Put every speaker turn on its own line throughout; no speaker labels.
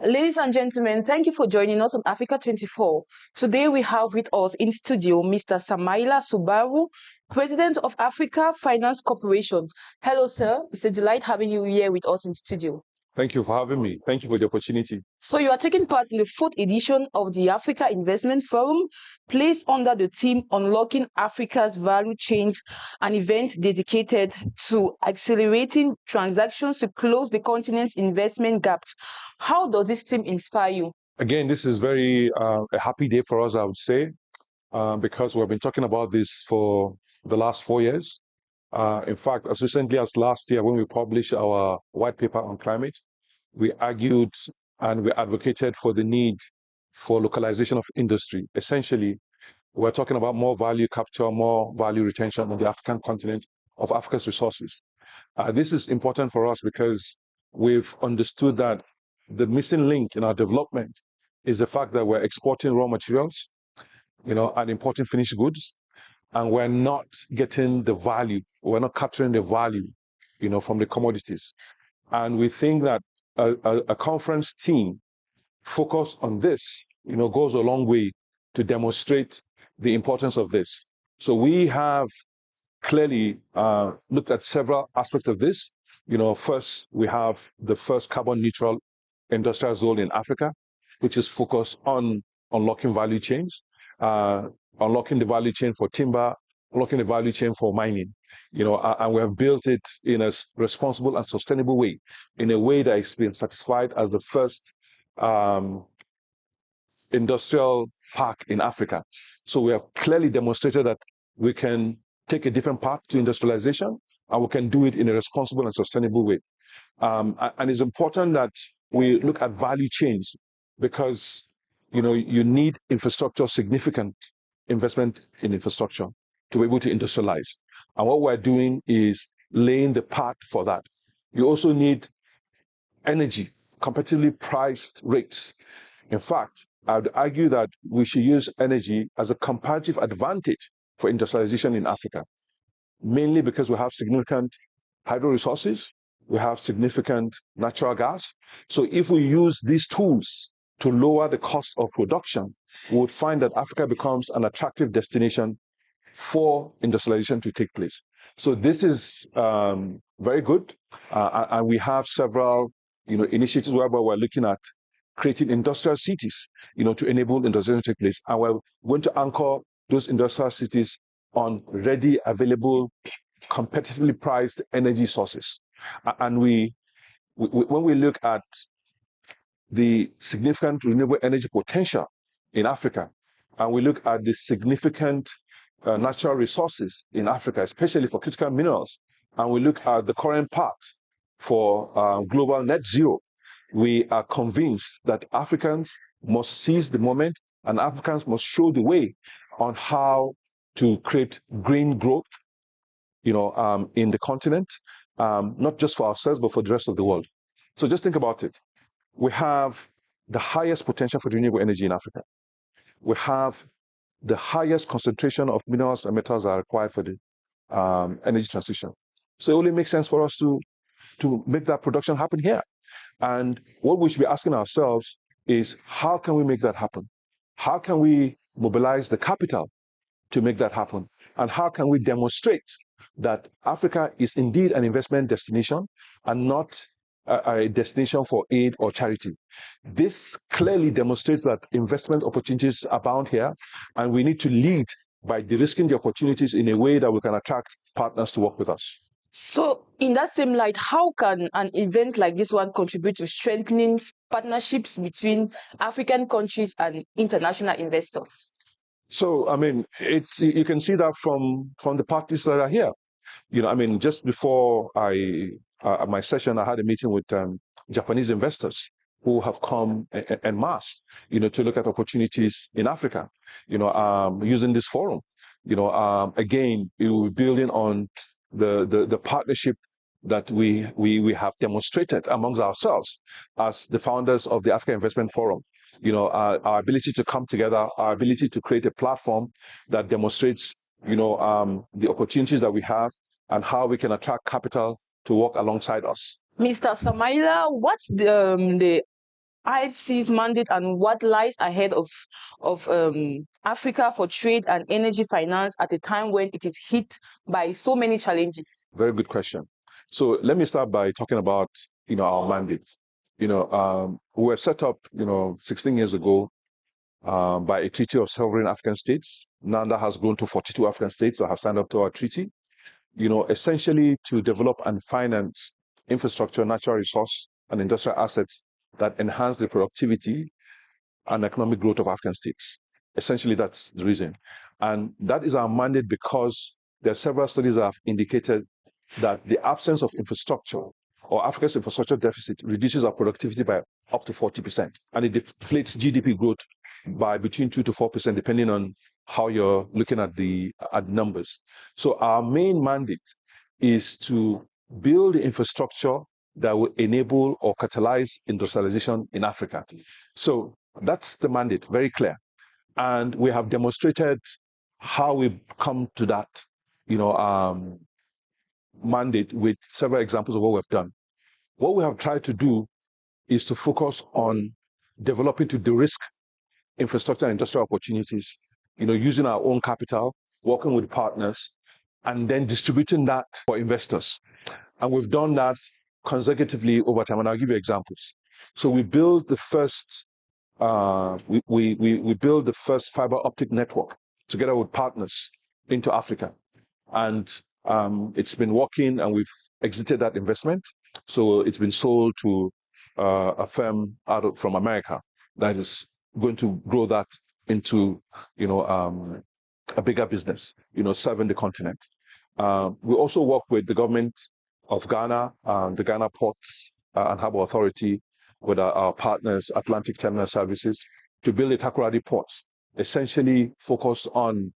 Ladies and gentlemen, thank you for joining us on Africa 24. Today we have with us in studio Mr. Samaila Zubairu, President of Africa Finance Corporation. Hello, sir. It's a delight having you here with us in studio.
Thank you for having me. Thank you for the opportunity.
So you are taking part in the 4th edition of the Africa Investment Forum, placed under the theme Unlocking Africa's Value Chains, an event dedicated to accelerating transactions to close the continent's investment gaps. How does this theme inspire you?
Again, this is very a happy day for us, I would say, because we've been talking about this for the last 4 years. In fact, as recently as last year, when we published our white paper on climate, we argued and we advocated for the need for localization of industry. Essentially, we're talking about more value capture, more value retention on the African continent of Africa's resources. This is important for us because we've understood that the missing link in our development is the fact that we're exporting raw materials, and importing finished goods, and we're not getting the value, we're not capturing the value, from the commodities. And we think that a conference team focused on this, goes a long way to demonstrate the importance of this. So we have clearly looked at several aspects of this. First, we have the first carbon neutral industrial zone in Africa, which is focused on unlocking value chains, unlocking the value chain for timber, unlocking the value chain for mining, and we have built it in a responsible and sustainable way, in a way that has been certified as the first industrial park in Africa. So we have clearly demonstrated that we can take a different path to industrialization, and we can do it in a responsible and sustainable way. And it's important that we look at value chains because, you need infrastructure, significant investment in infrastructure to be able to industrialize. And what we're doing is laying the path for that. You also need energy, competitively priced rates. In fact, I would argue that we should use energy as a comparative advantage for industrialization in Africa, mainly because we have significant hydro resources, we have significant natural gas. So if we use these tools to lower the cost of production, we would find that Africa becomes an attractive destination for industrialization to take place. So this is very good, and we have several initiatives whereby we're looking at creating industrial cities, to enable industrialization to take place. And we're going to anchor those industrial cities on ready, available, competitively priced energy sources. And when we look at the significant renewable energy potential in Africa, and we look at the significant natural resources in Africa, especially for critical minerals, and we look at the current path for global net zero, we are convinced that Africans must seize the moment, and Africans must show the way on how to create green growth, in the continent, not just for ourselves, but for the rest of the world. So just think about it. We have the highest potential for renewable energy in Africa. We have the highest concentration of minerals and metals that are required for the energy transition. So it only makes sense for us to make that production happen here. And what we should be asking ourselves is, how can we make that happen? How can we mobilize the capital to make that happen? And how can we demonstrate that Africa is indeed an investment destination and not a destination for aid or charity? This clearly demonstrates that investment opportunities abound here, and we need to lead by de-risking the opportunities in a way that we can attract partners to work with us.
So in that same light, how can an event like this one contribute to strengthening partnerships between African countries and international investors?
So, you can see that from the parties that are here. Just before my session, I had a meeting with Japanese investors who have come en masse, to look at opportunities in Africa, using this forum. Again, it will be building on the partnership that we have demonstrated amongst ourselves as the founders of the Africa Investment Forum. Our ability to come together, our ability to create a platform that demonstrates, the opportunities that we have and how we can attract capital to work alongside us.
Mr. Samaila, what's the IFC's mandate and what lies ahead of Africa for trade and energy finance at a time when it is hit by so many challenges?
Very good question. So let me start by talking about, our mandate. We were set up, 16 years ago by a treaty of sovereign African states. Now that has grown to 42 African states that have signed up to our treaty, essentially to develop and finance infrastructure, natural resource, and industrial assets that enhance the productivity and economic growth of African states. Essentially, that's the reason. And that is our mandate because there are several studies that have indicated that the absence of infrastructure or Africa's infrastructure deficit reduces our productivity by up to 40%. And it deflates GDP growth by between 2 to 4%, depending on how you're looking at the numbers. So our main mandate is to build infrastructure that will enable or catalyze industrialization in Africa. So that's the mandate, very clear. And we have demonstrated how we come to that, mandate with several examples of what we've done. What we have tried to do is to focus on developing to de-risk infrastructure and industrial opportunities, using our own capital, working with partners, and then distributing that for investors. And we've done that consecutively over time, and I'll give you examples. So we built the first we built the first fiber optic network together with partners into Africa, and it's been working, and we've exited that investment. So it's been sold to a firm from America that is going to grow that into a bigger business, serving the continent. We also work with the government of Ghana, the Ghana Ports and Harbour Authority, with our partners, Atlantic Terminal Services, to build a Takoradi port, essentially focused on,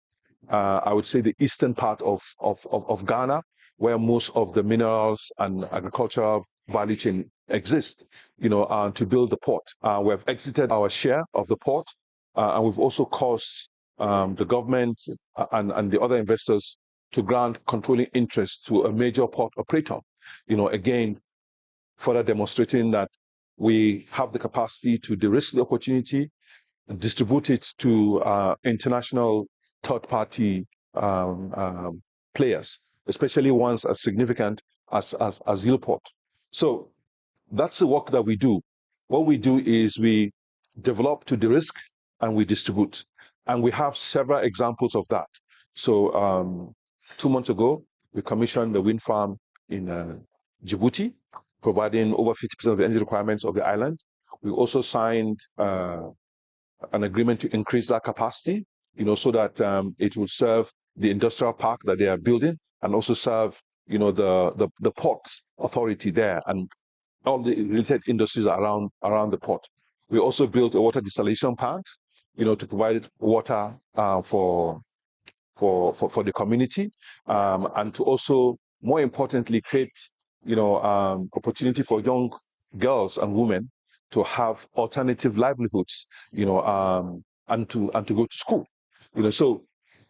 I would say, the eastern part of Ghana, where most of the minerals and agricultural value chain exist, to build the port. We have exited our share of the port, and we've also caused the government and the other investors to grant controlling interest to a major port operator, again, further demonstrating that we have the capacity to de-risk the opportunity and distribute it to international third-party players, especially ones as significant as Yieldport. So that's the work that we do. What we do is we develop to de-risk and we distribute. And we have several examples of that. So 2 months ago, we commissioned the wind farm in Djibouti, providing over 50% of the energy requirements of the island. We also signed an agreement to increase that capacity, so that it will serve the industrial park that they are building, and also serve, the ports authority there and all the related industries around the port. We also built a water desalination plant, to provide water for the community, and to also, more importantly, create opportunity for young girls and women to have alternative livelihoods, and to go to school. So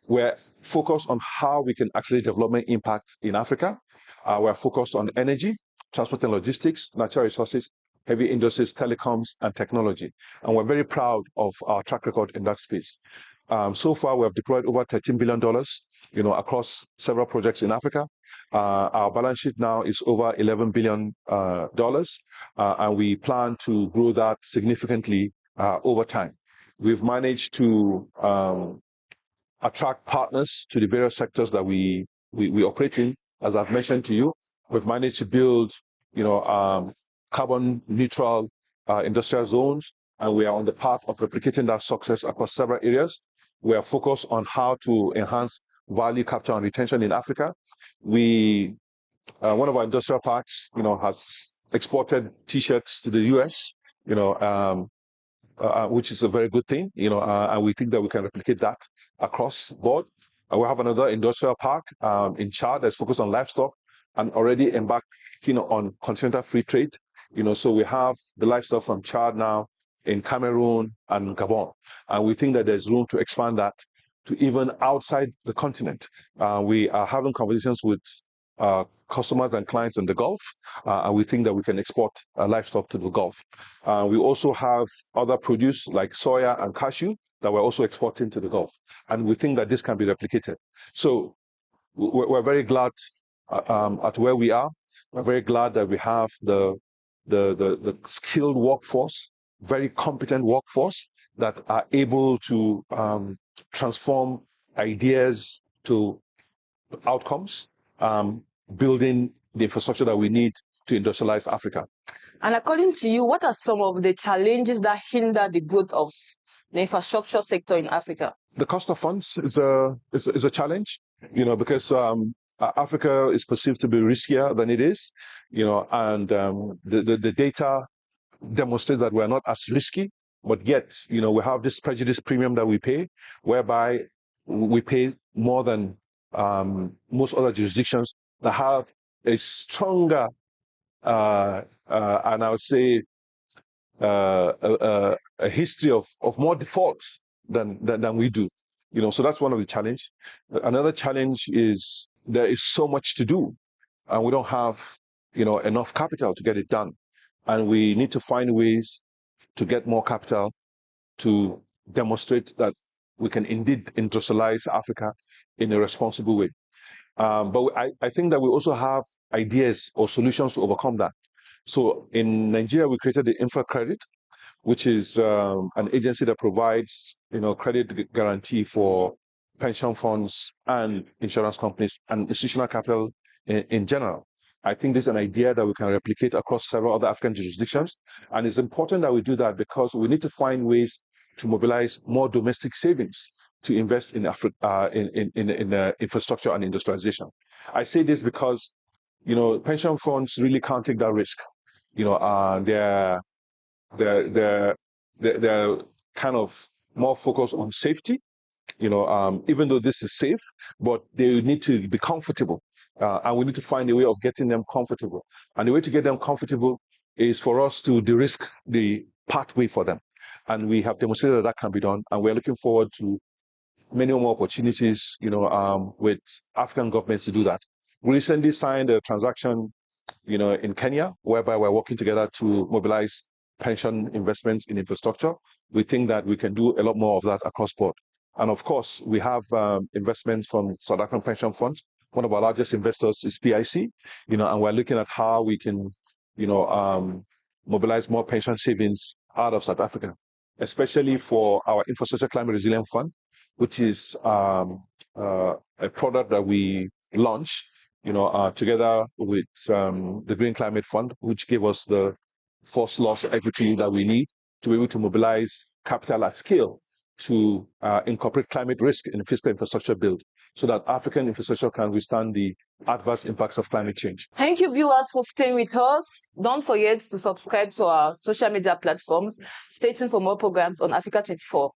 we're focused on how we can accelerate development impact in Africa. We're focused on energy, transport and logistics, natural resources, heavy industries, telecoms, and technology. And we're very proud of our track record in that space. So far, we have deployed over $13 billion, across several projects in Africa. Our balance sheet now is over $11 billion, and we plan to grow that significantly over time. We've managed to attract partners to the various sectors that we operate in. As I've mentioned to you, we've managed to build, carbon neutral industrial zones, and we are on the path of replicating that success across several areas. We are focused on how to enhance value capture and retention in Africa. One of our industrial parks, has exported T-shirts to the US, which is a very good thing, and we think that we can replicate that across board. We have another industrial park in Chad that's focused on livestock and already embarking on continental free trade. So we have the livestock from Chad now in Cameroon and Gabon, and we think that there's room to expand that to even outside the continent. We are having conversations with customers and clients in the Gulf, and we think that we can export livestock to the Gulf. We also have other produce like soya and cashew that we're also exporting to the Gulf, and we think that this can be replicated. So we're very glad at where we are. We're very glad that we have the skilled workforce, very competent workforce that are able to transform ideas to outcomes, building the infrastructure that we need to industrialize Africa.
And according to you, what are some of the challenges that hinder the growth of the infrastructure sector in Africa?
The cost of funds is a challenge, because Africa is perceived to be riskier than it is, and the data demonstrates that we're not as risky, but yet, we have this prejudice premium that we pay, whereby we pay more than most other jurisdictions that have a stronger, and I would say, a history of more defaults than we do. So that's one of the challenge. Another challenge is there is so much to do, and we don't have enough capital to get it done, and we need to find ways to get more capital to demonstrate that we can indeed industrialize Africa in a responsible way. But I think that we also have ideas or solutions to overcome that. So in Nigeria, we created the Infra Credit, which is an agency that provides credit guarantee for pension funds and insurance companies and institutional capital in general. I think this is an idea that we can replicate across several other African jurisdictions, and it's important that we do that because we need to find ways to mobilize more domestic savings to invest in infrastructure and industrialization. I say this because pension funds really can't take that risk. They're kind of more focused on safety, even though this is safe, but they need to be comfortable. And we need to find a way of getting them comfortable. And the way to get them comfortable is for us to de-risk the pathway for them. And we have demonstrated that can be done. And we're looking forward to many more opportunities, with African governments to do that. We recently signed a transaction, in Kenya, whereby we're working together to mobilize pension investments in infrastructure. We think that we can do a lot more of that across board. And of course, we have investments from South African pension funds. One of our largest investors is PIC, and we're looking at how we can, mobilize more pension savings out of South Africa, especially for our Infrastructure Climate Resilient Fund, which is a product that we launched, together with the Green Climate Fund, which gave us the first loss equity that we need to be able to mobilize capital at scale to incorporate climate risk in the fiscal infrastructure build so that African infrastructure can withstand the adverse impacts of climate change.
Thank you, viewers, for staying with us. Don't forget to subscribe to our social media platforms. Stay tuned for more programs on Africa 24.